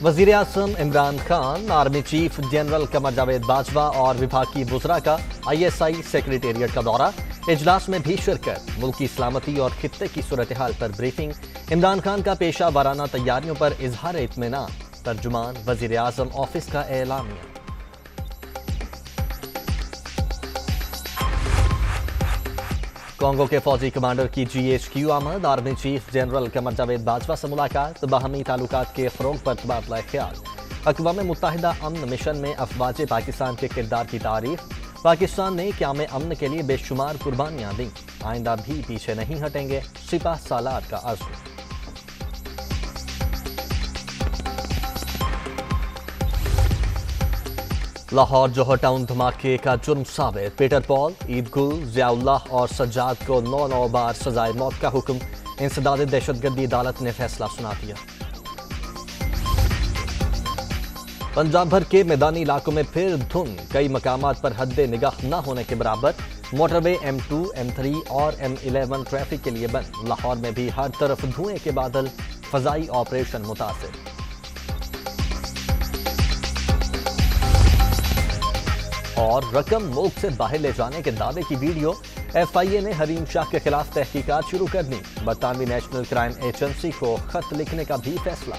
وزیر اعظم Imran Khan, army chief general Qamar Javed Bajwa اور وفاقی وزراء کا ISI سیکریٹریٹ کا دورہ، اجلاس میں بھی شرکت، ملکی سلامتی اور خطے کی صورتحال پر بریفنگ، عمران خان کا پیشہ ورانہ تیاریوں پر اظہار اطمینان، ترجمان وزیر اعظم آفس کا اعلامیہ۔ کانگو کے فوجی کمانڈر کی GHQ آمد، army chief general Qamar Javed Bajwa سے ملاقات، باہمی تعلقات کے فروغ پر تبادلہ خیال۔ اقوام متحدہ امن مشن میں افواج پاکستان کے کردار کی تعریف، پاکستان نے قیام امن کے لیے بے شمار قربانیاں دیں، آئندہ بھی پیچھے نہیں ہٹیں گے، سپہ سالار کا عزم۔ لاہور جوہر ٹاؤن دھماکے کا جرم ثابت، پیٹر پال، عید گل، ضیاء اللہ اور سجاد کو 9 بار سزائے موت کا حکم، انسداد دہشت گردی عدالت نے فیصلہ سنا دیا۔ پنجاب بھر کے میدانی علاقوں میں پھر دھند، کئی مقامات پر حد نگاہ نہ ہونے کے برابر، موٹر وے M2، M3 اور M11 ٹریفک کے لیے بند، لاہور میں بھی ہر طرف دھوئیں کے بادل، فضائی آپریشن متاثر۔ اور رقم ملک سے باہر لے جانے کے دعوے کی ویڈیو، FIA نے حریم شاہ کے خلاف تحقیقات شروع کر دی، برطانوی نیشنل کرائم ایجنسی کو خط لکھنے کا بھی فیصلہ۔